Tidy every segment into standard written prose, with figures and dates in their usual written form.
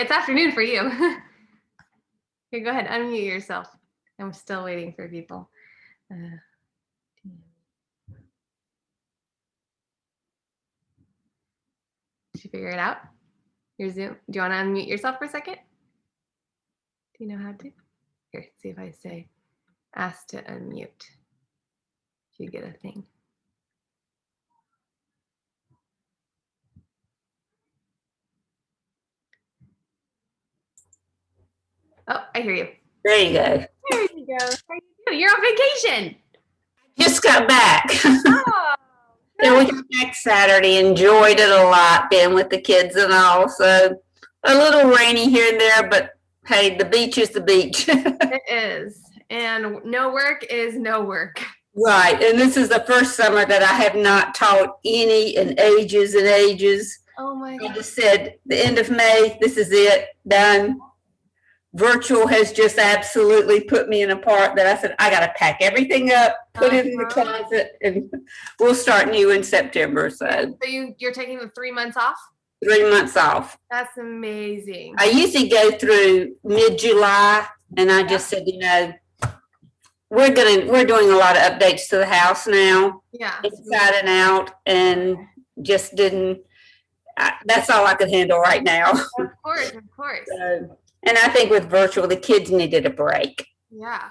It's afternoon for you. Here, go ahead, unmute yourself. I'm still waiting for people. Did you figure it out? Your Zoom. Do you want to unmute yourself for a second? Do you know how to? Here, see if I say ask to unmute. If you get a thing. Oh, I hear you. There you go. There you go. How are you doing? You're on vacation. Just got back. Oh, Yeah, we got back Saturday. Enjoyed it a lot, being with the kids and all. So a little rainy here and there, but hey, the beach is the beach. It is. And no work is no work. Right. And this is the first summer that I have not taught any in ages and ages. Oh my God. I just said the end of May, this is it, done. Virtual has just absolutely put me in a part that I said, I got to pack everything up, put it in the closet, and we'll start new in September. So you're taking the 3 months off? 3 months off. That's amazing. I usually go through mid-July, and I just said, we're doing a lot of updates to the house now. Yeah. Inside and out, and just that's all I could handle right now. Of course. So, and I think with virtual, the kids needed a break. Yeah.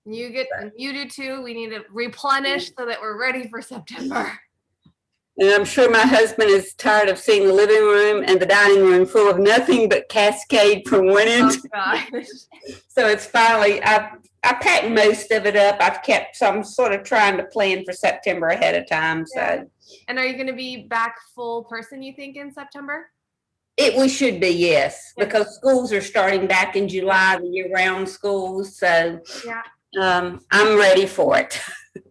You do too. We need to replenish so that we're ready for September. And I'm sure my husband is tired of seeing the living room and the dining room full of nothing but Cascade from one end. Oh gosh. So it's finally, I packed most of it up. So I'm sort of trying to plan for September ahead of time. So. Yeah. And are you going to be back full person, you think, in September? We should be, yes, because schools are starting back in July, the year-round schools. So yeah, I'm ready for it.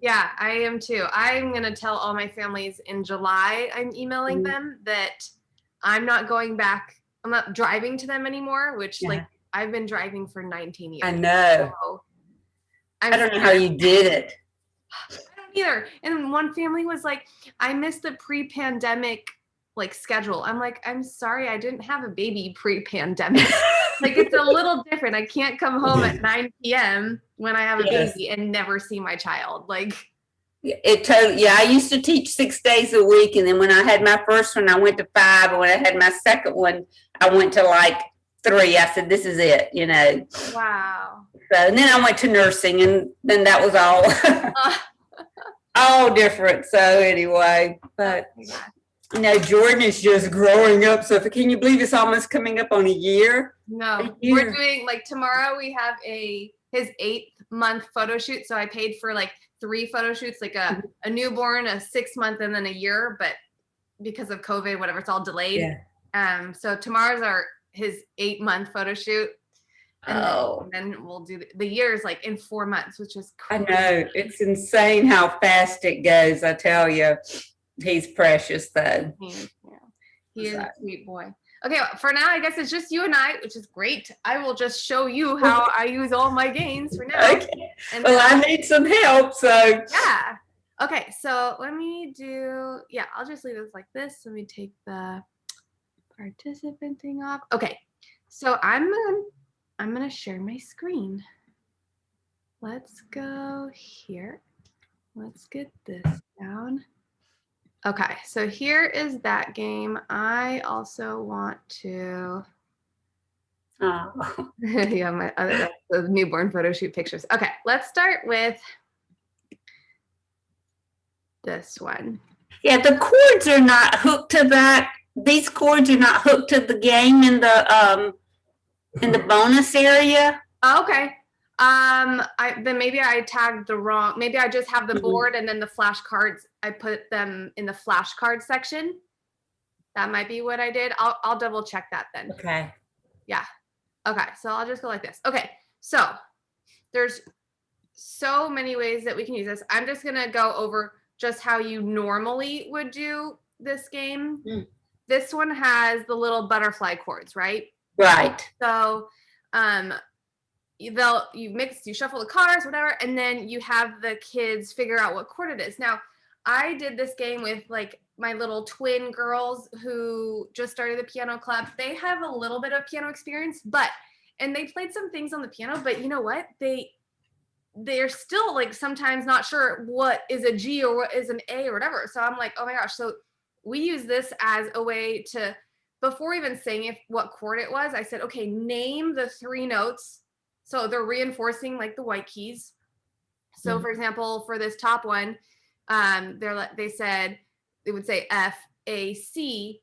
Yeah, I am too. I'm going to tell all my families in July, I'm emailing them that I'm not going back. I'm not driving to them anymore, which like I've been driving for 19 years. I know. So I don't know how you did it. I don't either. And one family was like, I missed the pre-pandemic like schedule. I'm like, I'm sorry, I didn't have a baby pre-pandemic. Like it's a little different. I can't come home at 9 p.m. when I have a baby and never see my child. Like I used to teach 6 days a week, and then when I had my first one, I went to 5, and when I had my second one, I went to like 3. I said, this is it, Wow. So, and then I went to nursing, and then that was all different. So anyway, but Jordan is just growing up. So can you believe it's almost coming up on a year? No, we're doing like tomorrow we have his 8th month photo shoot. So I paid for like 3 photo shoots, like a newborn, a 6-month, and then a year. But because of COVID, whatever, it's all delayed. Yeah. So tomorrow's his 8-month photo shoot. And then we'll do the years like in 4 months, which is crazy. I know. It's insane how fast it goes. I tell you. He's precious, though. He is a sweet boy. Okay, for now, I guess it's just you and I, which is great. I will just show you how I use all my gains for now. Okay. And well, I need some help, so. Yeah. Okay, so let me I'll just leave this like this. Let me take the participant thing off. Okay, so I'm gonna share my screen. Let's go here. Let's get this down. Okay, so here is that game. I also want to. Oh. Yeah, my other the newborn photo shoot pictures. Okay, let's start with this one. Yeah, the cords are not hooked to that. These cords are not hooked to the game in the bonus area. Okay. Then maybe I tagged the wrong. Maybe I just have the board and then the flashcards. I put them in the flashcard section. That might be what I did. I'll double check that then. Okay. Yeah. Okay. So I'll just go like this. Okay. So there's so many ways that we can use this. I'm just gonna go over just how you normally would do this game. This one has the little butterfly cords, right? Right. So, you shuffle the cards, whatever, and then you have the kids figure out what chord it is. Now, I did this game with like my little twin girls who just started the piano club, they have a little bit of piano experience, and they played some things on the piano, but you know what? They're still like sometimes not sure what is a G or what is an A or whatever. So I'm like, oh my gosh. So we use this as a way to, before even saying what chord it was, I said, okay, name the 3 notes. So they're reinforcing like the white keys. So for example, for this top one, they said they would say F, A, C,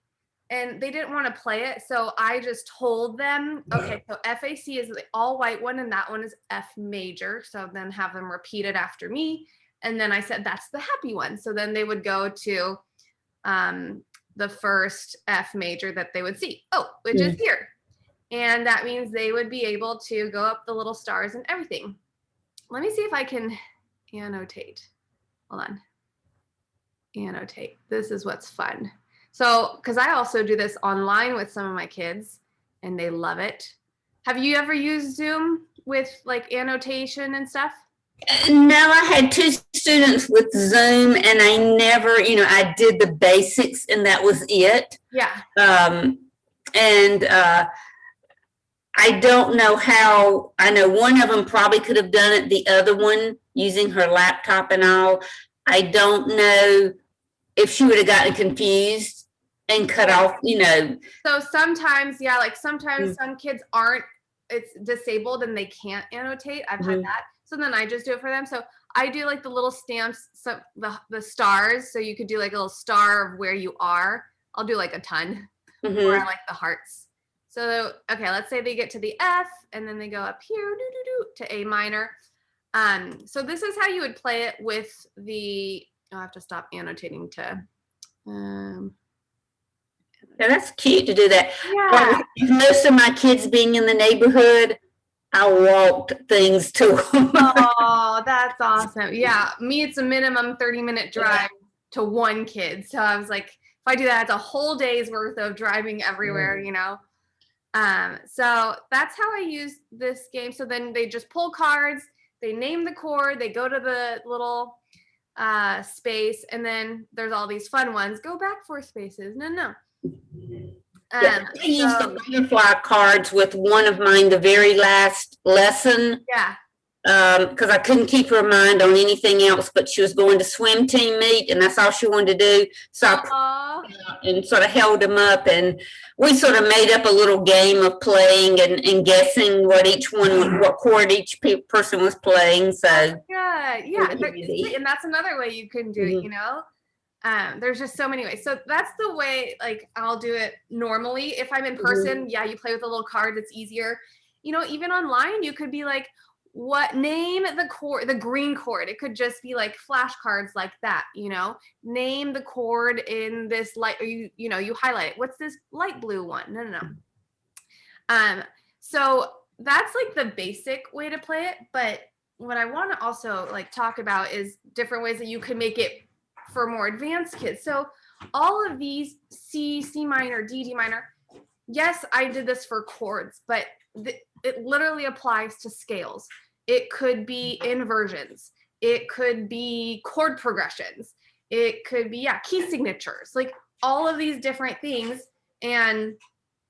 and they didn't want to play it. So I just told them, okay, so F, A, C is the all white one, and that one is F major. So then have them repeat it after me. And then I said, that's the happy one. So then they would go to the first F major that they would see, which is here. And that means they would be able to go up the little stars and everything. Let me see if I can annotate. Hold on. Annotate. This is what's fun. So, because I also do this online with some of my kids and they love it. Have you ever used Zoom with like annotation and stuff? No, I had 2 students with Zoom, and I never, I did the basics, and that was it. Yeah. And I don't know how. I know one of them probably could have done it. The other one, using her laptop and all, I don't know if she would have gotten confused and cut off. So sometimes, like sometimes some kids it's disabled and they can't annotate. I've had that. So then I just do it for them. So I do like the little stamps, so the stars. So you could do like a little star of where you are. I'll do like a ton. Or I like the hearts. So, okay, let's say they get to the F and then they go up here to A minor. So this is how you would play it with I'll have to stop annotating to. Yeah, that's cute to do that. Yeah. Most of my kids being in the neighborhood, I walked things to them. Oh, that's awesome. Yeah, me, it's a minimum 30-minute drive to one kid. So I was like, if I do that, it's a whole day's worth of driving everywhere, So that's how I use this game. So then they just pull cards, they name the chord, they go to the little space, and then there's all these fun ones. Go back 4 spaces. No. I used the butterfly cards with one of mine the very last lesson. Yeah. Because I couldn't keep her mind on anything else, but she was going to swim team meet, and that's all she wanted to do. So I and sort of held them up, and we sort of made up a little game of playing and guessing what chord each person was playing. So yeah, and that's another way you can do it. There's just so many ways. So that's the way like I'll do it normally. If I'm in person, you play with a little card. It's easier. Even online, you could be like, name the chord, the green chord. It could just be like flashcards like that, name the chord in this light, or you highlight it. What's this light blue one? No. So that's like the basic way to play it. But what I want to also like talk about is different ways that you can make it for more advanced kids. So all of these C minor, D minor, yes, I did this for chords, but it literally applies to scales. It could be inversions. It could be chord progressions. It could be, key signatures, like all of these different things. And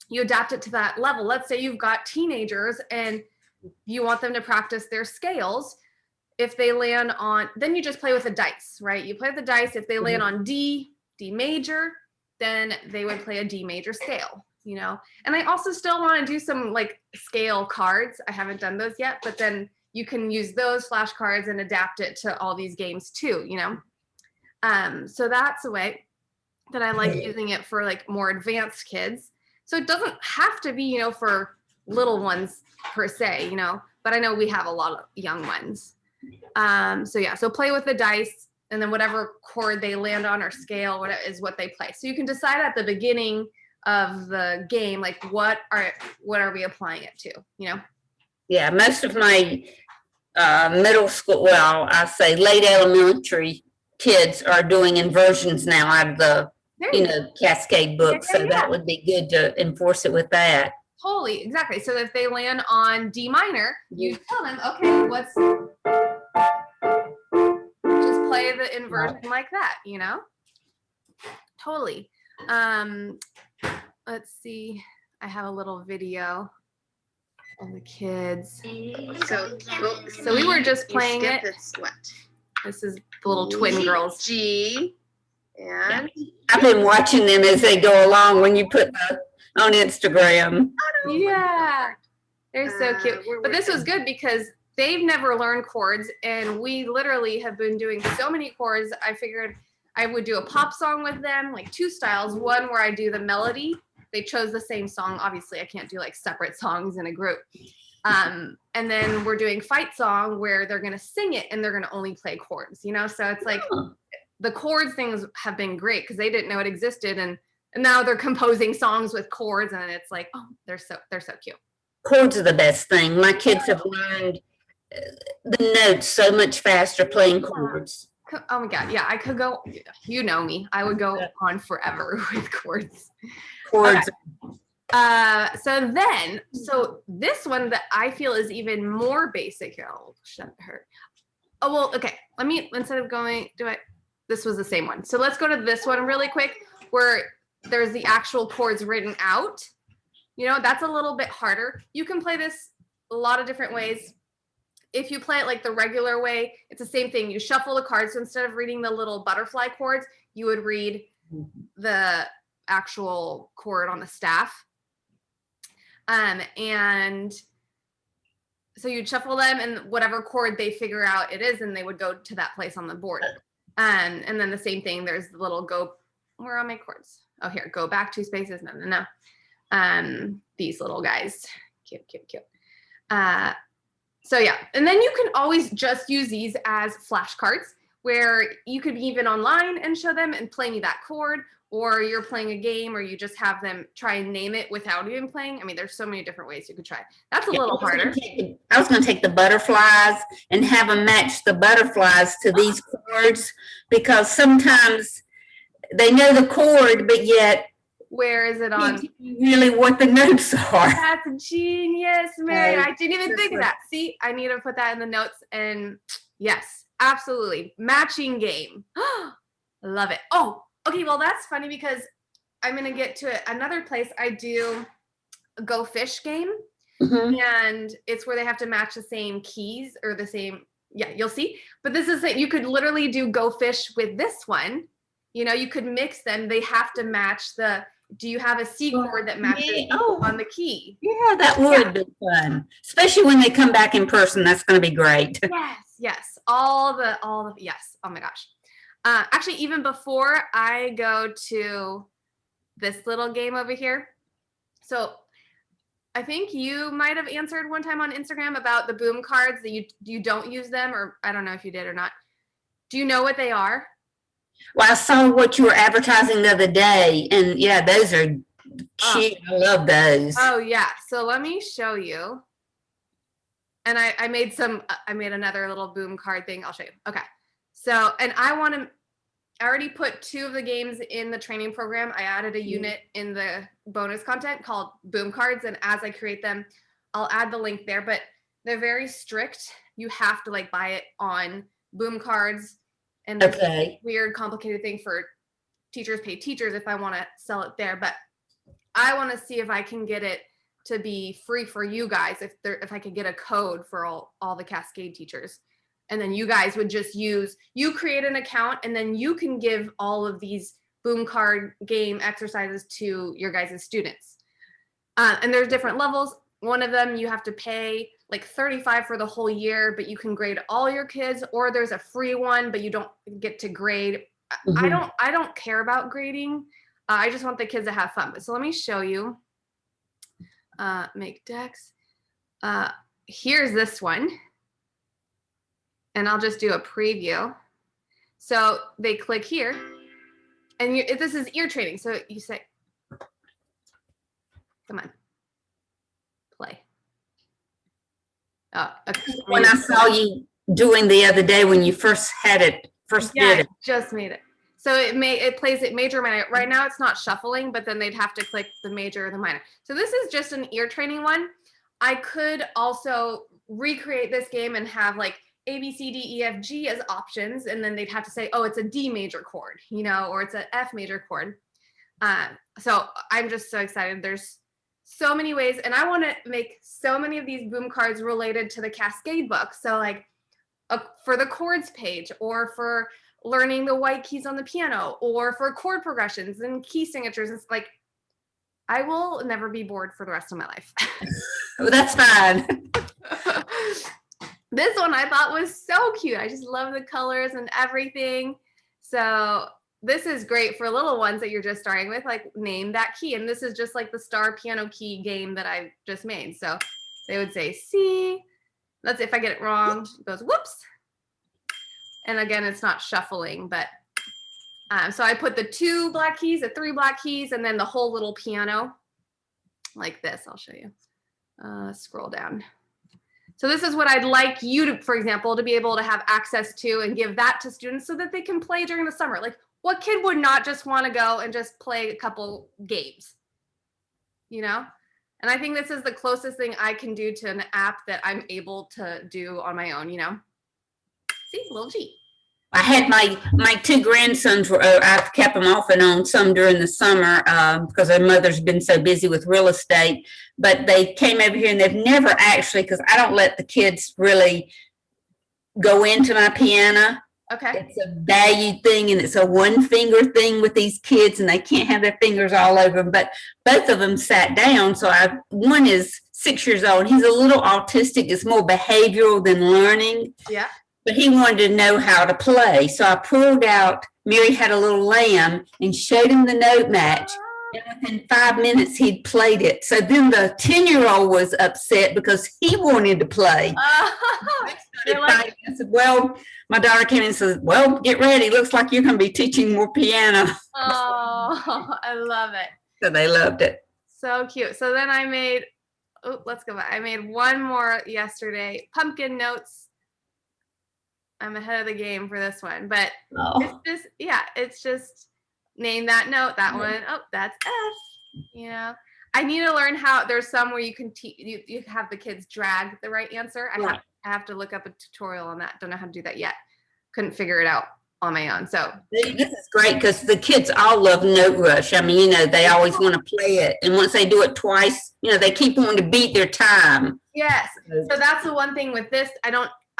you adapt it to that level. Let's say you've got teenagers and you want them to practice their scales. If they land on, then you just play with the dice, right? You play with the dice. If they land on D major, then they would play a D major scale. And I also still want to do some like scale cards. I haven't done those yet, but then you can use those flashcards and adapt it to all these games too, so that's a way that I like using it for like more advanced kids. So it doesn't have to be, for little ones per se, but I know we have a lot of young ones. So play with the dice, and then whatever chord they land on or scale, whatever is what they play. So you can decide at the beginning of the game, like what are we applying it to, Yeah, most of my middle school, I say late elementary kids are doing inversions now out of the Cascade book. So that would be good to enforce it with that. Totally, exactly. So if they land on D minor, you tell them, okay, just play the inversion like that, Totally. Let's see. I have a little video of the kids. So we were just playing it. This is the little twin girls. G. And I've been watching them as they go along when you put on Instagram. Yeah, they're so cute. But this was good because they've never learned chords, and we literally have been doing so many chords. I figured I would do a pop song with them, like 2 styles. One where I do the melody. They chose the same song. Obviously, I can't do like separate songs in a group. And then we're doing fight song where they're gonna sing it and they're gonna only play chords. You know, so it's like the chords things have been great because they didn't know it existed, and now they're composing songs with chords, and it's like, oh, they're so cute. Chords are the best thing. My kids have learned the notes so much faster playing chords. Oh my God. Yeah, I could go, you know me, I would go on forever with chords. Chords. Okay. So this one that I feel is even more basic here. I'll shut her. Oh, well, okay. Let me, instead of going, this was the same one. So let's go to this one really quick where there's the actual chords written out. You know, that's a little bit harder. You can play this a lot of different ways. If you play it like the regular way, it's the same thing. You shuffle the cards. So instead of reading the little butterfly chords, you would read the actual chord on the staff. And so you'd shuffle them, and whatever chord they figure out it is, and they would go to that place on the board. And then the same thing, there's the little go, where are my chords? Oh, here, go back 2 spaces. No. These little guys. Cute. So yeah, and then you can always just use these as flashcards where you could be even online and show them and play me that chord, or you're playing a game, or you just have them try and name it without even playing. I mean, there's so many different ways you could try. That's a little harder. I was going to take the butterflies and have them match the butterflies to these chords, because sometimes they know the chord, but yet where is it on? Really what the notes are. That's genius, Mary. I didn't even think of that. See, I need to put that in the notes. And yes, absolutely. Matching game. Love it. Oh, okay. Well, that's funny because I'm going to get to another place I do a Go Fish game. Mm-hmm. And it's where they have to match the same keys or the same. Yeah, you'll see. But this is that you could literally do Go Fish with this one. You know, you could mix them. They have to match the. Do you have a C chord that matches on the key? Yeah, that would be fun, especially when they come back in person. That's going to be great. Yes, all the yes. Oh my gosh. Actually, even before I go to this little game over here, so I think you might have answered one time on Instagram about the boom cards that you don't use them, or I don't know if you did or not. Do you know what they are? Well, I saw what you were advertising the other day, and yeah, those are cute. I love those. Oh yeah. So let me show you. And I made another little boom card thing. I'll show you. Okay. So, and I already put 2 of the games in the training program. I added a unit in the bonus content called boom cards. And as I create them, I'll add the link there, but they're very strict. You have to buy it on boom cards. And there's a weird, complicated thing for teachers pay teachers if I want to sell it there. But I want to see if I can get it to be free for you guys. If I could get a code for all the Cascade teachers, and then you guys would just you create an account, and then you can give all of these boom card game exercises to your guys' students. And there's different levels. One of them you have to pay like $35 for the whole year, but you can grade all your kids, or there's a free one, but you don't get to grade. Mm-hmm. I don't care about grading. I just want the kids to have fun. But so let me show you. Make decks. Here's this one. And I'll just do a preview. So they click here, and this is ear training. So you say, come on, play. Oh, okay. When I saw you doing the other day when you first did it. Just made it. So it plays it major, minor. Right now it's not shuffling, but then they'd have to click the major or the minor. So this is just an ear training one. I could also recreate this game and have A, B, C, D, E, F, G as options, and then they'd have to say, oh, it's a D major chord, you know, or it's an F major chord. So I'm just so excited. There's so many ways, and I want to make so many of these boom cards related to the Cascade book. So like for the chords page, or for learning the white keys on the piano, or for chord progressions and key signatures. It's like, I will never be bored for the rest of my life. Well, that's fine. This one I thought was so cute. I just love the colors and everything. So this is great for little ones that you're just starting with, like name that key. And this is just like the star piano key game that I just made. So they would say C. Let's if I get it wrong, it goes whoops. And again, it's not shuffling, but so I put the 2 black keys, the 3 black keys, and then the whole little piano like this. I'll show you. Scroll down. So this is what I'd like you to, for example, to be able to have access to and give that to students so that they can play during the summer. Like, what kid would not just want to go and just play a couple games, you know? And I think this is the closest thing I can do to an app that I'm able to do on my own, you know? See, little G. I had my 2 grandsons. I've kept them off and on some during the summer because their mother's been so busy with real estate. But they came over here and they've never actually, because I don't let the kids really go into my piano. Okay. It's a valued thing, and it's a 1-finger thing with these kids, and they can't have their fingers all over them. But both of them sat down. So one is 6 years old. He's a little autistic. It's more behavioral than learning. Yeah. But he wanted to know how to play. So I pulled out Mary Had a Little Lamb and showed him the note match. And within 5 minutes, he'd played it. So then the 10-year-old was upset because he wanted to play. I said, well, my daughter came in and said, well, get ready. Looks like you're going to be teaching more piano. Oh, I love it. So they loved it. So cute. So then I made, let's go back. I made one more yesterday, pumpkin notes. I'm ahead of the game for this one, but it's just name that note, that one. Oh, that's F. You know, I need to learn how. There's some where you can you have the kids drag the right answer. I have to look up a tutorial on that. Don't know how to do that yet. Couldn't figure it out on my own. So this is great because the kids all love Note Rush. I mean, you know, they always want to play it, and once they do it twice, you know, they keep wanting to beat their time. Yes. So that's the one thing with this. I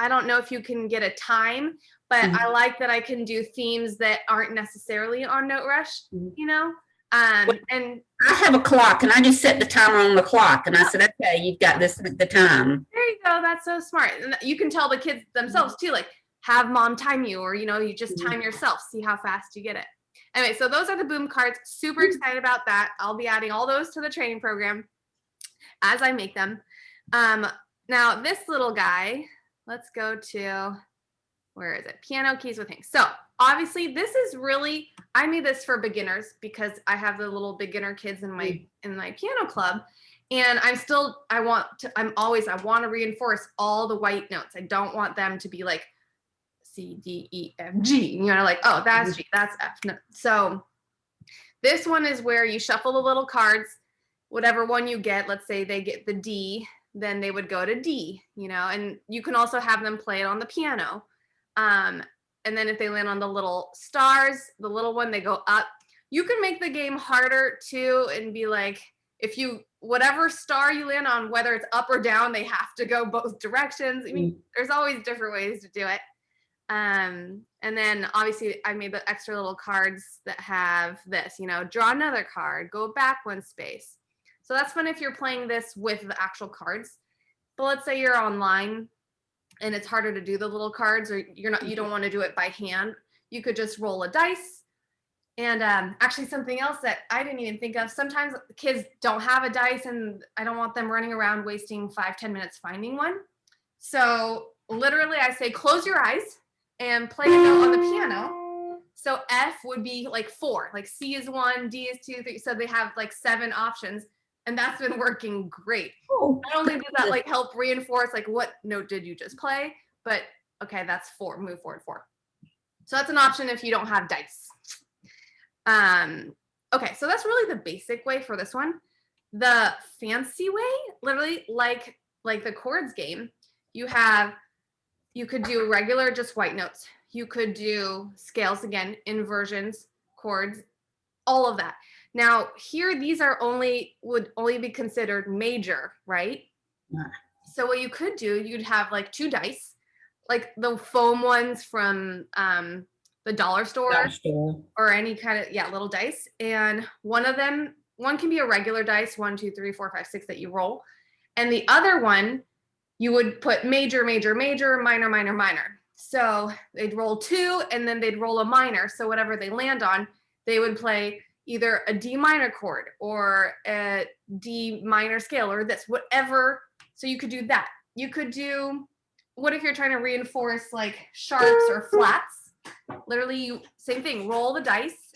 don't know if you can get a time, but I like that I can do themes that aren't necessarily on Note Rush, you know? And I have a clock, and I just set the timer on the clock, and I said, okay, you've got this at the time. There you go. That's so smart. And you can tell the kids themselves too, like have mom time you, or, you know, you just time yourself, see how fast you get it. Anyway, so those are the boom cards. Super excited about that. I'll be adding all those to the training program as I make them. Now this little guy, let's go to, where is it? Piano keys with things. So obviously this is really, I made this for beginners because I have the little beginner kids in my piano club. And I want to reinforce all the white notes. I don't want them to be like C, D, E, F, G. You know, like, oh, that's G, that's F. No. So this one is where you shuffle the little cards, whatever one you get. Let's say they get the D, then they would go to D, you know, and you can also have them play it on the piano. And then if they land on the little stars, the little one, they go up. You can make the game harder too and be like, whatever star you land on, whether it's up or down, they have to go both directions. I mean, there's always different ways to do it. And then obviously I made the extra little cards that have this, you know, draw another card, go back 1 space. So that's fun if you're playing this with the actual cards. But let's say you're online and it's harder to do the little cards, or you don't want to do it by hand. You could just roll a dice. And actually something else that I didn't even think of, sometimes kids don't have a dice and I don't want them running around wasting 5-10 minutes finding one. So literally I say, close your eyes and play a note on the piano. So F would be like 4, like C is 1, D is 2, 3. So they have like 7 options. And that's been working great. Not only does that like help reinforce like what note did you just play, but okay, that's 4, move forward 4. So that's an option if you don't have dice. Okay, so that's really the basic way for this one. The fancy way, literally like the chords game, you have You could do regular, just white notes. You could do scales again, inversions, chords, all of that. Now here, these are would only be considered major, right? Yeah. So what you could do, you'd have like 2 dice, like the foam ones from the dollar store or any kind of, little dice. And one can be a regular dice, 1, 2, 3, 4, 5, 6 that you roll. And the other one, you would put major, major, major, minor, minor, minor. So they'd roll 2 and then they'd roll a minor. So whatever they land on, they would play either a D minor chord or a D minor scale or this, whatever. So you could do that. You could do, what if you're trying to reinforce like sharps or flats? Literally, same thing, roll the dice,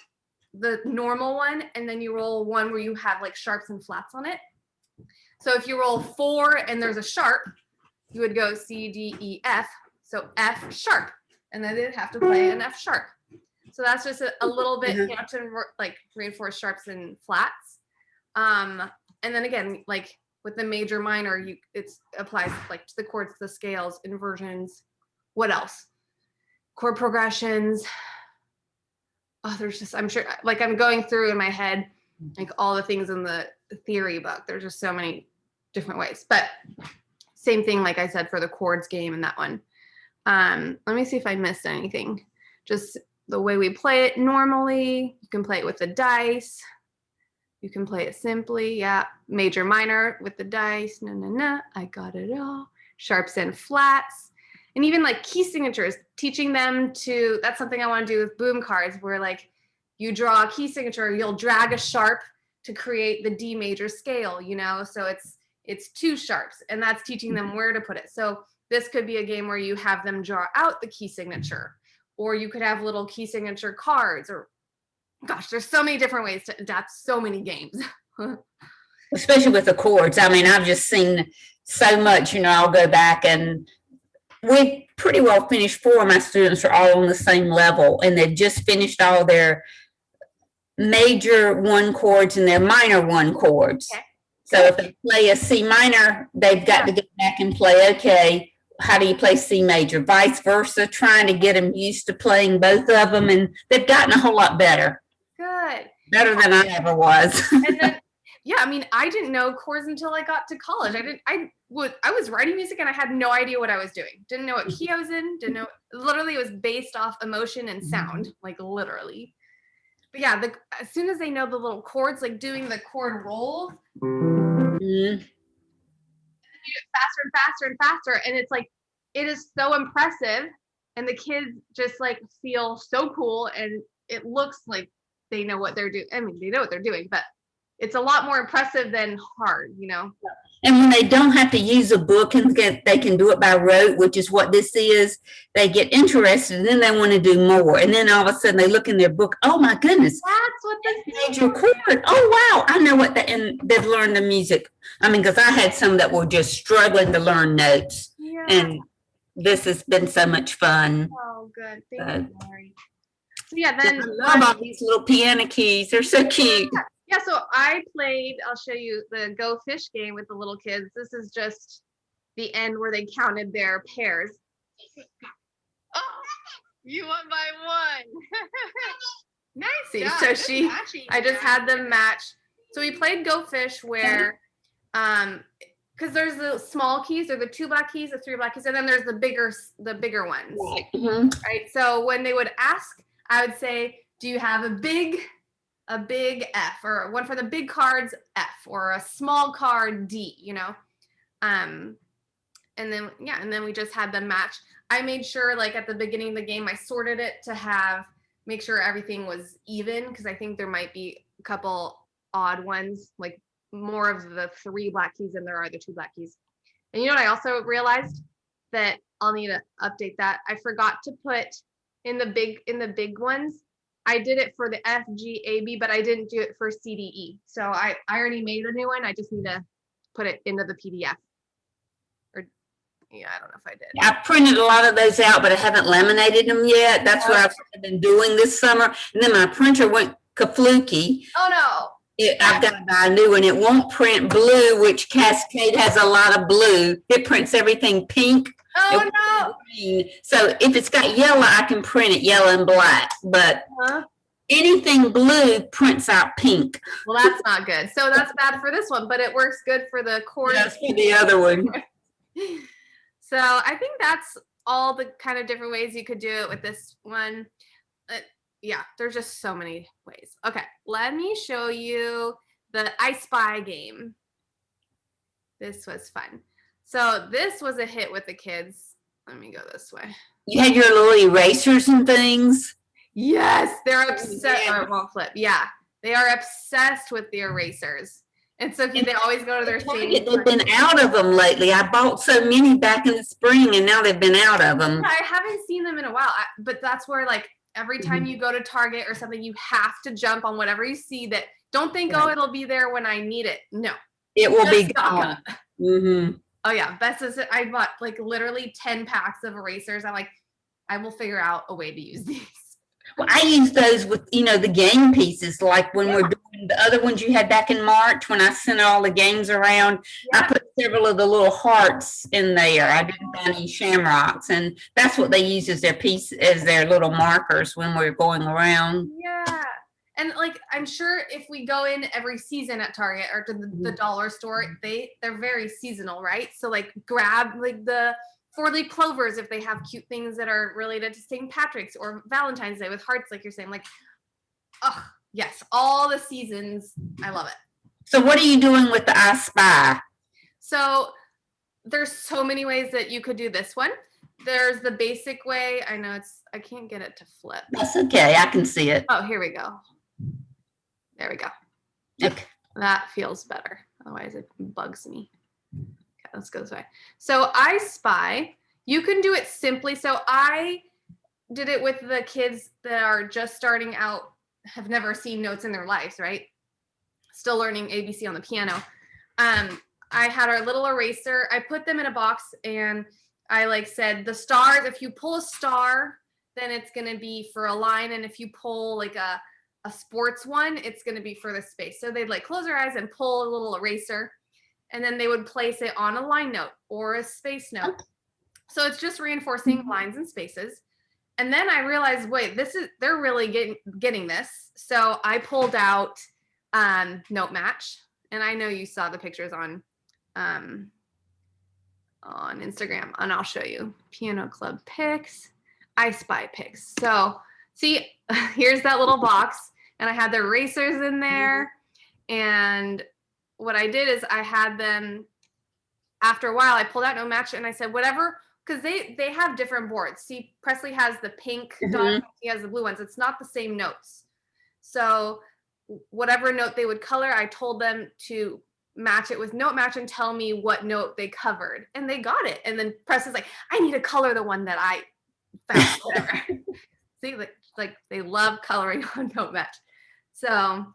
the normal one, and then you roll one where you have like sharps and flats on it. So if you roll 4 and there's a sharp, you would go C, D, E, F. So F sharp, and then they'd have to play an F sharp. So that's just a little bit, you have to like reinforce sharps and flats. And then again, like with the major minor, it applies like to the chords, the scales, inversions. What else? Chord progressions. Oh, there's just, I'm sure, like I'm going through in my head, like all the things in the theory book. There's just so many different ways, but same thing, like I said, for the chords game and that one. Let me see if I missed anything. Just the way we play it normally. You can play it with the dice. You can play it simply. Yeah. Major, minor with the dice. No. I got it all. Sharps and flats. And even like key signatures, teaching them to, that's something I want to do with boom cards, where like you draw a key signature, you'll drag a sharp to create the D major scale, so it's 2 sharps, and that's teaching them where to put it. So this could be a game where you have them draw out the key signature, or you could have little key signature cards, or gosh, there's so many different ways to adapt so many games. Especially with the chords. I mean, I've just seen so much, I'll go back and we pretty well finished. 4 of my students are all on the same level, and they've just finished all their major 1 chords and their minor 1 chords. Okay. So if they play a C minor, they've got to go back and play, okay, how do you play C major? Vice versa, trying to get them used to playing both of them, and they've gotten a whole lot better. Good. Better than I ever was. And then, I mean, I didn't know chords until I got to college. I was writing music and I had no idea what I was doing. Didn't know what key I was in, literally it was based off emotion and sound, like literally. But yeah, as soon as they know the little chords, like doing the chord roll, you do it faster and faster and faster. And it's like, it is so impressive. And the kids just like feel so cool. And it looks like they know what they're doing. I mean, they know what they're doing, but it's a lot more impressive than hard, And when they don't have to use a book and they can do it by rote, which is what this is, they get interested and then they want to do more. And then all of a sudden they look in their book, oh my goodness, that's what this major chord. Oh wow, I know what and they've learned the music. I mean, because I had some that were just struggling to learn notes. Yeah. And this has been so much fun. Oh, good. Thank you, Lori. So yeah, then I love all these little piano keys. They're so cute. Yeah, so I played, I'll show you the Go Fish game with the little kids. This is just the end where they counted their pairs. Oh, you won by 1. Nice. Yeah, so I just had them match. So we played Go Fish where, because there's the small keys, or the 2 black keys, the 3 black keys, and then there's the bigger ones. Right. So when they would ask, I would say, do you have a big F, or one for the big cards F, or a small card D, and then we just had them match. I made sure, like at the beginning of the game, I sorted it to make sure everything was even, because I think there might be a couple odd ones, like more of the 3 black keys than there are the 2 black keys. And what I also realized that I'll need to update that. I forgot to put in the big ones. I did it for the F, G, A, B, but I didn't do it for C, D, E. So I already made a new one. I just need to put it into the PDF. I don't know if I did. I printed a lot of those out, but I haven't laminated them yet. That's what I've been doing this summer. And then my printer went kafluky. Oh no. I've got to buy a new one. It won't print blue, which Cascade has a lot of blue. It prints everything pink. It Oh wasn't green. So if it's got yellow, I can print it yellow and black. But no. Huh? anything blue prints out pink. Well, that's not good. So that's bad for this one, but it works good for the cord. That's for the other one. So I think that's all the kind of different ways you could do it with this one. Yeah, there's just so many ways. Okay, let me show you the I Spy game. This was fun. So this was a hit with the kids. Let me go this way. You had your little erasers and things. Yes, they're obsessed. Yeah. Or it won't flip. Yeah, they are obsessed with the erasers. And so they always go to their same. They've been out of them lately. I bought so many back in the spring, and now they've been out of them. I haven't seen them in a while, but that's where like every time you go to Target or something, you have to jump on whatever you see. That don't think, oh, it'll be there when I need it. No, it will be gone. Mm-hmm. Oh yeah, best is I bought like literally 10 packs of erasers. I'm like, I will figure out a way to use these. Well, I use those with, the game pieces, like when we're doing the other ones you had back in March when I sent all the games around. Yeah. I put several of the little hearts in there. I didn't find any shamrocks, and that's what they use as their piece, as their little markers when we're going around. Yeah. And like, I'm sure if we go in every season at Target or to the dollar store, they're very seasonal, right? So like grab like the 4-leaf clovers if they have cute things that are related to St. Patrick's or Valentine's Day with hearts, like you're saying. Like, oh yes, all the seasons. I love it. So what are you doing with the I Spy? So there's so many ways that you could do this one. There's the basic way. I know I can't get it to flip. That's okay. I can see it. Oh, here we go. There we go. Okay. That feels better. Otherwise it bugs me. Okay, let's go this way. So I Spy, you can do it simply. So I did it with the kids that are just starting out, have never seen notes in their lives, right? Still learning ABC on the piano. I had our little eraser. I put them in a box and I like said the stars, if you pull a star, then it's going to be for a line. And if you pull like a sports one, it's going to be for the space. So they'd like close their eyes and pull a little eraser, and then they would place it on a line note or a space note. So it's just reinforcing lines and spaces. And then I realized, wait, they're really getting this. So I pulled out Note Match, and I know you saw the pictures on Instagram, and I'll show you Piano Club Picks, I Spy Picks. So see, here's that little box, and I had the erasers in there. And what I did is I had them, after a while, I pulled out Note Match and I said, whatever, because they have different boards. See, Presley has the pink dots, he has the blue ones. It's not the same notes. So whatever note they would color, I told them to match it with Note Match and tell me what note they covered. And they got it. And then Presley's like, I need to color the one that I found, whatever. See, like they love coloring on Note Match. So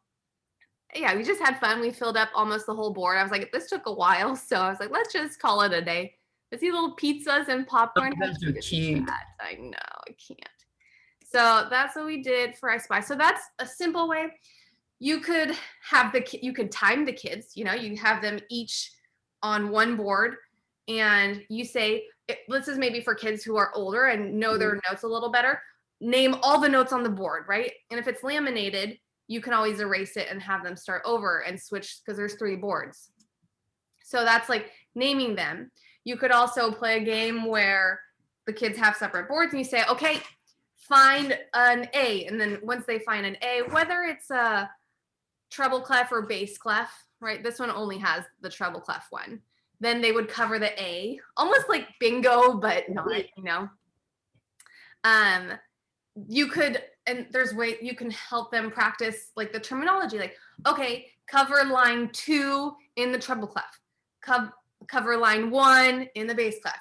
yeah, we just had fun. We filled up almost the whole board. I was like, this took a while. So I was like, let's just call it a day. But see little pizzas and popcorn. Oh, those are cute. I know, I can't. So that's what we did for I Spy. So that's a simple way. You could have you could time the kids, you have them each on one board, and you say, this is maybe for kids who are older and know their notes a little better. Name all the notes on the board, right? And if it's laminated, you can always erase it and have them start over and switch, because there's 3 boards. So that's like naming them. You could also play a game where the kids have separate boards and you say, okay, find an A. And then once they find an A, whether it's a treble clef or bass clef, right? This one only has the treble clef one. Then they would cover the A, almost like bingo, but not, you could, and there's way you can help them practice like the terminology, like, okay, cover line 2 in the treble clef, cover line 1 in the bass clef,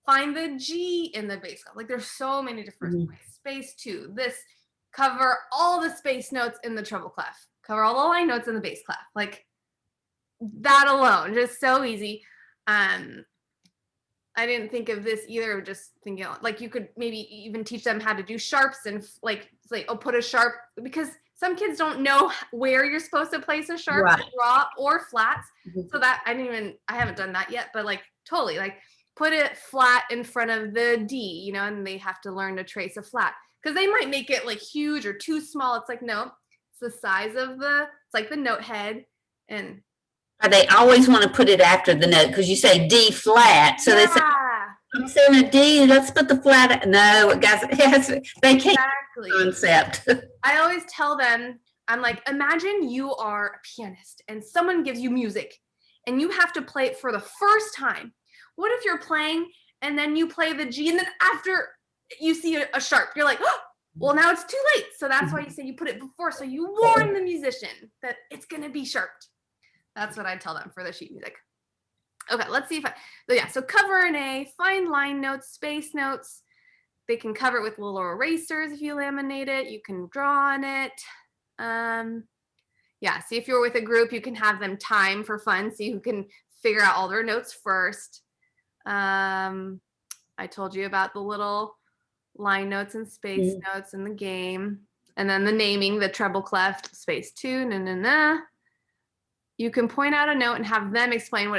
find the G in the bass clef. Like there's so many different ways. Space 2, this, cover all the space notes in the treble clef, cover all the line notes in the bass clef. Like that alone, just so easy. I didn't think of this either, just thinking like you could maybe even teach them how to do sharps and like put a sharp, because some kids don't know where you're supposed to place a sharp, right, draw or flats. So that I haven't done that yet, but like totally like put it flat in front of the D, you know, and they have to learn to trace a flat. Because they might make it like huge or too small. It's like, no, it's the size of it's like the note head. And They always want to put it after the note because you say D flat. So they say, I'm saying a D, let's put the flat. No, guys, they can't concept. I always tell them, I'm like, imagine you are a pianist and someone gives you music and you have to play it for the first time. What if you're playing and then you play the G and then after you see a sharp, you're like, oh, well, now it's too late. So that's why you say you put it before. So you warn the musician that it's going to be sharped. That's what I tell them for the sheet music. Okay, let's see if so cover an A, find line notes, space notes. They can cover it with little erasers if you laminate it. You can draw on it. See if you're with a group, you can have them time for fun so you can figure out all their notes first. I told you about the little line notes and space notes in the game. And then the naming, the treble clef, space 2, na na na. You can point out a note and have them explain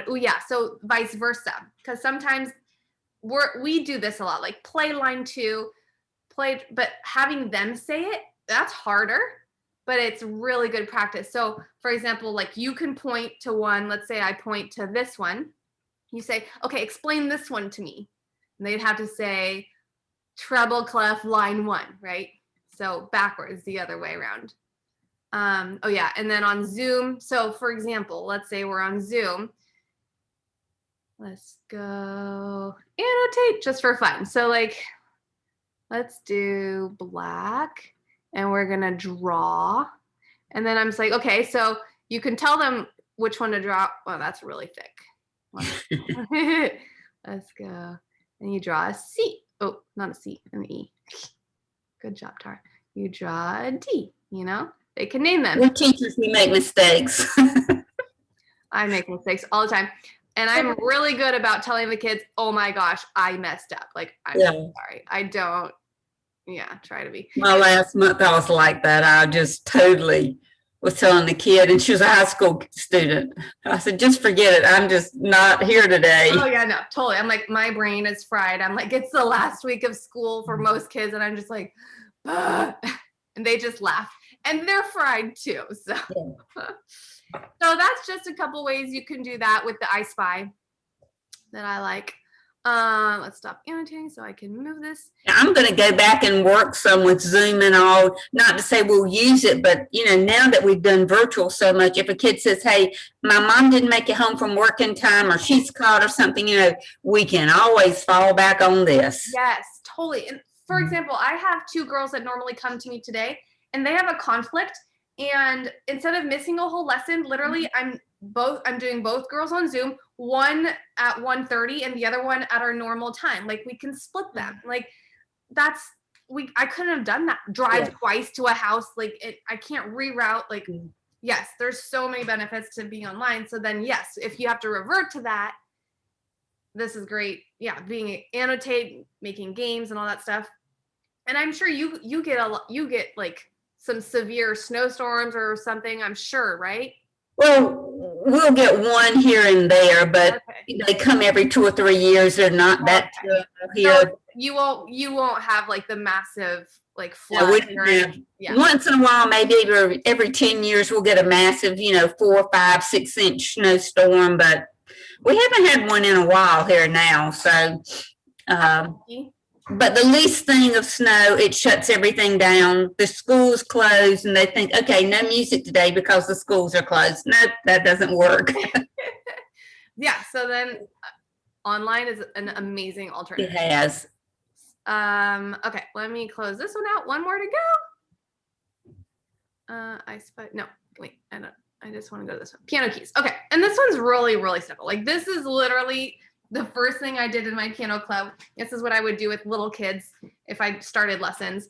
so vice versa. Because sometimes we do this a lot, like play line 2, but having them say it, that's harder, but it's really good practice. So for example, like you can point to one, let's say I point to this one. You say, okay, explain this one to me. And they'd have to say treble clef line 1, right? So backwards, the other way around. And then on Zoom, so for example, let's say we're on Zoom. Let's go annotate just for fun. So like, let's do black and we're gonna draw. And then I'm just like, okay, so you can tell them which one to draw. Well, that's really thick. Let's go. And you draw a C. Oh, not a C, an E. Good job, Tara. You draw a D, you know? They can name them. We're teachers, we make mistakes. I make mistakes all the time. And I'm really good about telling the kids, oh my gosh, I messed up. Like, I'm sorry. I don't, try to be. My last month, I was like that. I just totally was telling the kid, and she was a high school student. I said, just forget it. I'm just not here today. Oh, yeah, no, totally. I'm like, my brain is fried. I'm like, it's the last week of school for most kids. And I'm just like, and they just laugh. And they're fried too. So. So that's just a couple ways you can do that with the I Spy that I like. Let's stop annotating so I can move this. I'm going to go back and work some with Zoom and all, not to say we'll use it, but now that we've done virtual so much, if a kid says, hey, my mom didn't make it home from work in time or she's caught or something, we can always fall back on this. Yes, totally. And for example, I have 2 girls that normally come to me today and they have a conflict. And instead of missing a whole lesson, literally I'm doing both girls on Zoom, one at 1:30 and the other one at our normal time. Like we can split them. Like I couldn't have done that. Drive twice to a house. Like I can't reroute. Like, yes, there's so many benefits to being online. So then yes, if you have to revert to that, this is great. Yeah. Being annotate, making games and all that stuff. And I'm sure you get like some severe snowstorms or something, I'm sure, right? Well, we'll get one here and there, but they come every 2 or 3 years. They're not that here. So you won't have like the massive like flood. Once in a while, maybe every 10 years, we'll get a massive, 4, 5, 6 inch snowstorm, but we haven't had one in a while here now. So, but the least thing of snow, it shuts everything down. The school's closed and they think, okay, no music today because the schools are closed. No, that doesn't work. Yeah, so then online is an amazing alternative. It has. Okay, let me close this one out. One more to go. I just want to go to this one. Piano keys. Okay, and this one's really, really simple. Like this is literally the first thing I did in my piano club. This is what I would do with little kids if I started lessons.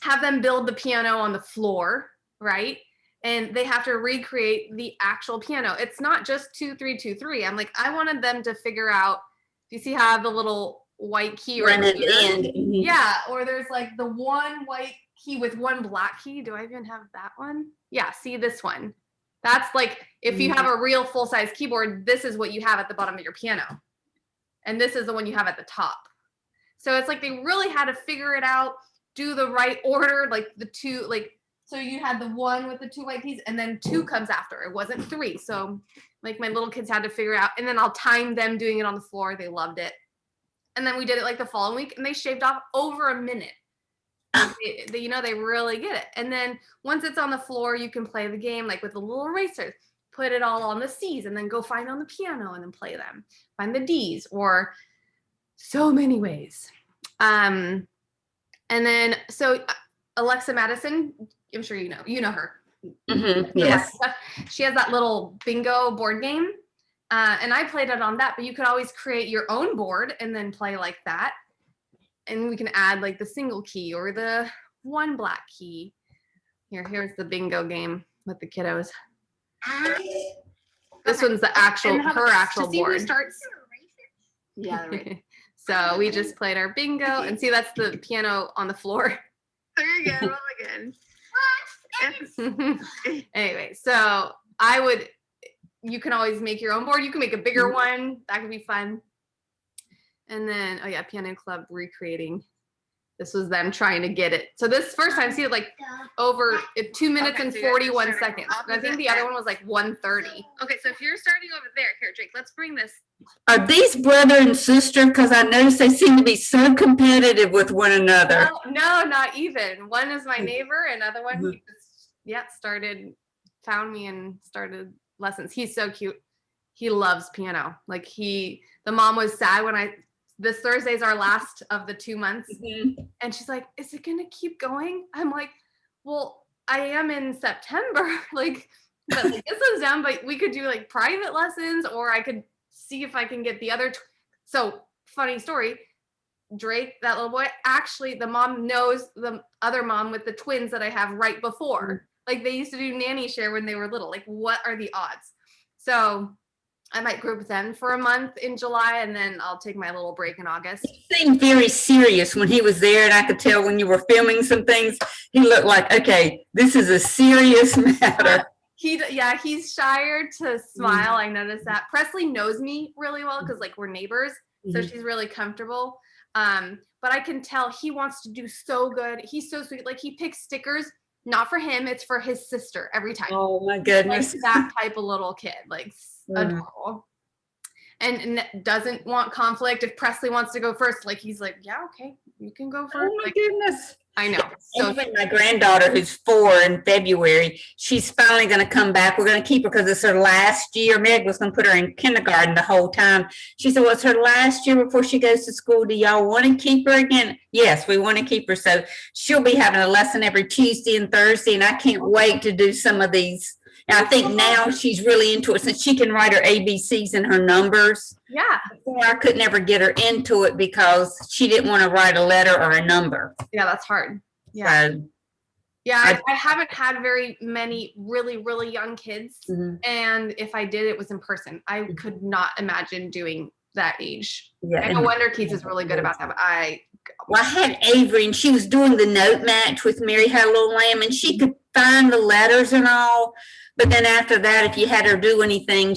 Have them build the piano on the floor, right? And they have to recreate the actual piano. It's not just 2, 3, 2, 3. I'm like, I wanted them to figure out, do you see how I have the little white key right at the end? Yeah, or there's like the one white key with one black key. Do I even have that one? Yeah, see this one. That's like, if you have a real full-size keyboard, this is what you have at the bottom of your piano. and this is the one you have at the top. So it's like they really had to figure it out, do the right order, like the two, like, so you had the one with the 2 white keys, and then 2 comes after. It wasn't 3. So like my little kids had to figure out, and then I'll time them doing it on the floor. They loved it. And then we did it like the following week, and they shaved off over a minute. They really get it. And then once it's on the floor, you can play the game like with the little erasers. Put it all on the C's, and then go find on the piano and then play them. Find the D's, or so many ways. And then so Alexa Madison, I'm sure you know her. Mm-hmm. Yes. She has that little bingo board game. And I played it on that, but you could always create your own board and then play like that. And we can add like the single key or the 1 black key. Here's the bingo game with the kiddos. This one's the her actual to see board. Who starts. Yeah, right. So we just played our bingo, and see, that's the piano on the floor. Very good. Really good. Anyway, so you can always make your own board. You can make a bigger one. That could be fun. And then, Piano Club recreating. This was them trying to get it. So this first time, see it like over 2 minutes and 41 seconds. And I think the other one was like 1:30. Okay, so if you're starting over there, here, Jake, let's bring this. Are these brother and sister? Because I noticed they seem to be so competitive with one another. No, not even. One is my neighbor, another one, he just, found me and started lessons. He's so cute. He loves piano. Like the mom was sad when this Thursday is our last of the 2 months. Mm-hmm. And she's like, is it going to keep going? I'm like, well, I am in September. Like, but like, this is done, but we could do like private lessons, or I could see if I can get the other. So funny story. Drake, that little boy, actually, the mom knows the other mom with the twins that I have right before. Mm-hmm. Like they used to do nanny share when they were little. Like, what are the odds? So I might group them for a month in July, and then I'll take my little break in August. He seemed very serious when he was there, and I could tell when you were filming some things, he looked like, okay, this is a serious matter. He's shyer to smile. I noticed that. Presley knows me really well because like we're neighbors, so she's really comfortable. But I can tell he wants to do so good. He's so sweet. Like he picks stickers, not for him, it's for his sister every time. Oh my goodness. Like that type of little kid, like adorable. And doesn't want conflict. If Presley wants to go first, like he's like, yeah, okay, you can go first. Oh my goodness. I know. So even my granddaughter, who's 4 in February, she's finally going to come back. We're going to keep her because it's her last year. Meg was going to put her in kindergarten the whole time. She said, well, it's her last year before she goes to school. Do y'all want to keep her again? Yes, we want to keep her. So she'll be having a lesson every Tuesday and Thursday, and I can't wait to do some of these. And I think now she's really into it since she can write her ABCs and her numbers. Yeah. Before I could never get her into it because she didn't want to write a letter or a number. Yeah, that's hard. Yeah. So, I haven't had very many really, really young kids. Mm-hmm. And if I did, it was in person. I could not imagine doing that age. Yeah. I know Wonder Kids is really good about that, but I had Avery, and she was doing the note match with Mary Had a Little Lamb, and she could find the letters and all. But then after that, if you had her do anything,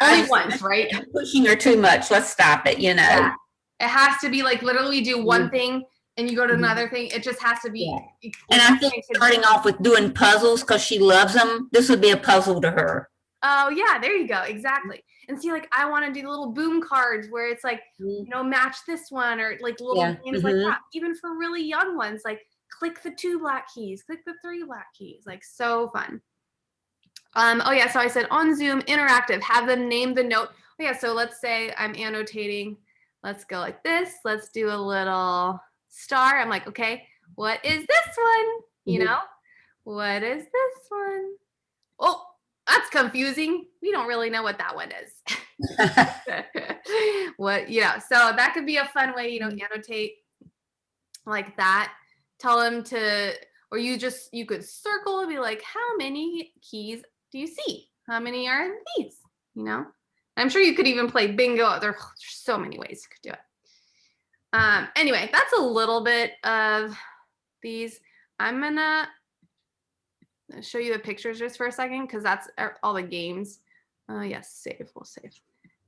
only once, right? Pushing her too much. Let's stop it, you know. Yeah. It has to be like literally do one thing and you go to another thing. It just has to be. Yeah. And I think starting off with doing puzzles because she loves them, this would be a puzzle to her. Oh, yeah, there you go. Exactly. And see, like, I want to do little boom cards where it's like, match this one, or like little games like that. Even for really young ones, like click the 2 black keys, click the 3 black keys, like so fun. So I said on Zoom, interactive, have them name the note. Oh yeah, so let's say I'm annotating. Let's go like this. Let's do a little star. I'm like, okay, what is this one? You know, what is this one? Oh, that's confusing. We don't really know what that one is. So that could be a fun way, annotate like that. Tell them to, or you could circle and be like, how many keys do you see? How many are in these? I'm sure you could even play bingo. There's so many ways you could do it. Anyway, that's a little bit of these. I'm gonna show you the pictures just for a second because that's all the games. Yes, save. We'll save.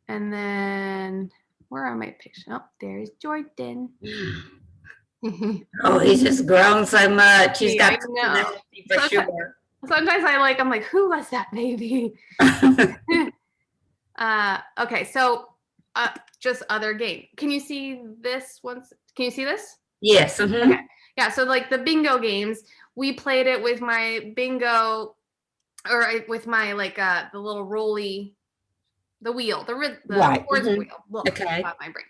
And then where are my pictures? Oh, there's Jordan. Oh, he's just grown so much. He's Yeah, got I know. personality for sure. Sometimes I'm like, who was that baby? Okay, so just other game. Can you see this once? Can you see this? Yes. Mhm. Okay. Yeah, so like the bingo games, we played it with my bingo with my like the little rolly the wheel, the Right. chords Mhm. wheel. Look, Okay. got my brain.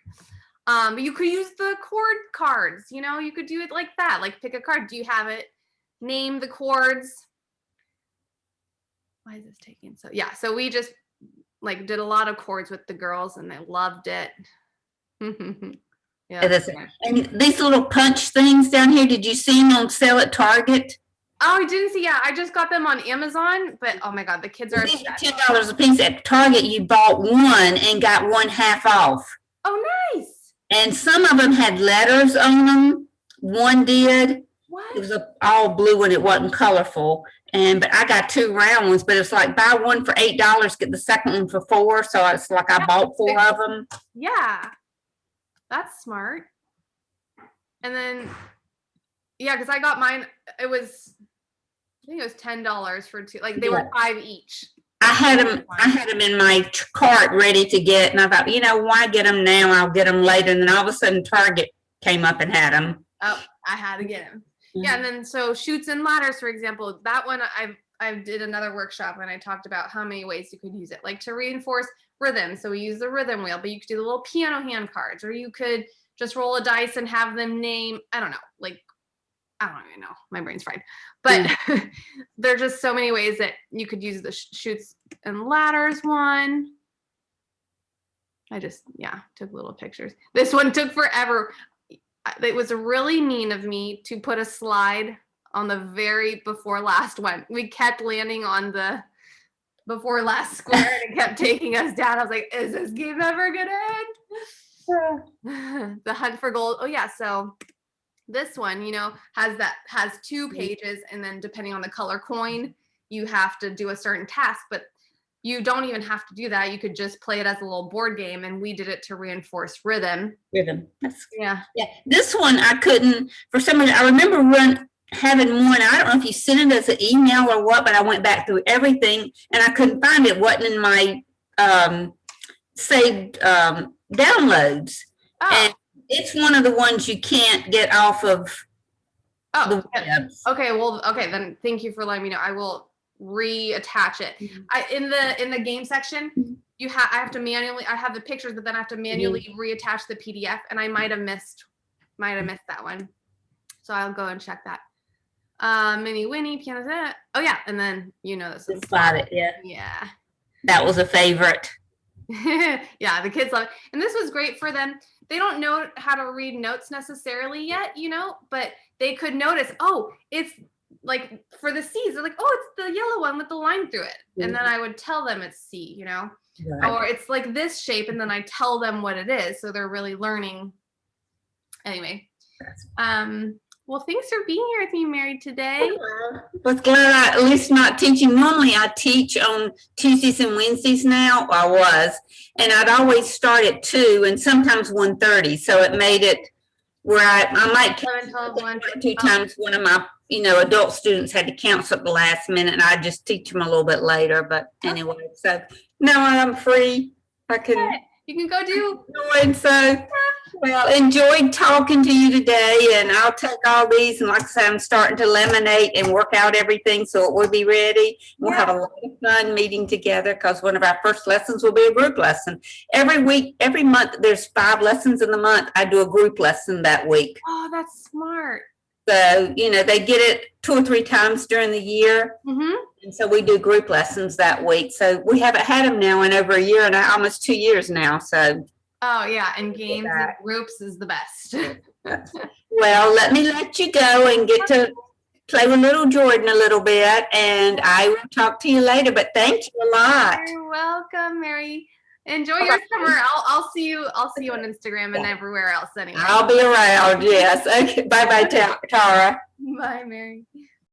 But you could use the chord cards, you know, you could do it like that. Like pick a card. Do you have it? Name the chords. Why is this taking so yeah, so we just like did a lot of chords with the girls and they loved it. Yeah. And these little punch things down here, did you see them on sale at Target? Oh, I didn't see. Yeah, I just got them on Amazon, but oh my god, the kids are These are obsessed. $10 a piece. At Target, you bought one and got one half off. Oh, nice. And some of them had letters on them. One did. What? It was all blue and it wasn't colorful. But I got 2 round ones. But it's like buy one for $8, get the second one for $4. So it's like I bought 4 of them. Yeah, that's smart. And then, yeah, because I got mine. I think it was $10 for 2. Like they were 5 each. I had them in my cart ready to get, and I thought, why get them now? I'll get them later. And then all of a sudden, Target came up and had them. Oh, I had to get them. Mm-hmm. Yeah, and then so chutes and ladders, for example, that one I did another workshop and I talked about how many ways you could use it, like to reinforce rhythm. So we use the rhythm wheel, but you could do the little piano hand cards, or you could just roll a dice and have them name. I don't know, like I don't even know. My brain's fried. But there are just so many ways that you could use the chutes and ladders one. I just, took little pictures. This one took forever. It was really mean of me to put a slide on the very before last one. We kept landing on the before last square and it kept taking us down. I was like, is this game ever going to end? The hunt for gold. Oh, yeah. So this one, has 2 pages, and then depending on the color coin, you have to do a certain task, but you don't even have to do that. You could just play it as a little board game, and we did it to reinforce rhythm. Yeah. This one I couldn't, for some reason, I remember having one. I don't know if you sent it as an email or what, but I went back through everything and I couldn't find it. It wasn't in my saved downloads. Oh. And it's one of the ones you can't get off of the web. Okay, well, then thank you for letting me know. I will reattach it. Mm-hmm. In the game section, I have to manually, I have the pictures, but then I have to manually reattach the PDF, and I might have missed that one. So I'll go and check that. Mini Winnie, piano set. Oh yeah, and then this one. Spot it, yeah. Yeah. That was a favorite. Yeah, the kids love it. And this was great for them. They don't know how to read notes necessarily yet, but they could notice, oh, it's like for the C's, they're like, oh, it's the yellow one with the line through it. Mm-hmm. And then I would tell them it's C, right. Or it's like this shape, and then I tell them what it is. So they're really learning. Anyway, well, thanks for being here with me, Mary, today. I was glad I at least not teaching. Normally I teach on Tuesdays and Wednesdays now. I was. And I'd always start at 2 and sometimes 1:30. So it made it where I might 2 times one of my, adult students had to cancel at the last minute, and I just teach them a little bit later. But anyway, so now I'm free. I can. You can go do. Well, enjoyed talking to you today, and I'll take all these, and like I said, I'm starting to laminate and work out everything so it will be ready. We'll have a lot of fun meeting together, because one of our first lessons will be a group lesson. Every month, there's 5 lessons in the month. I do a group lesson that week. Oh, that's smart. So, they get it 2 or 3 times during the year. Mm-hmm. And so we do group lessons that week. So we haven't had them now in over a year and almost 2 years now. So. Oh, yeah. And games and groups is the best. Well, let you go and get to play with little Jordan a little bit. And I will talk to you later. But thank you a lot. You're welcome, Mary. Enjoy your summer. I'll see you on Instagram and everywhere else anyway. I'll be around, yes. Okay. Bye-bye, Tara. Bye, Mary.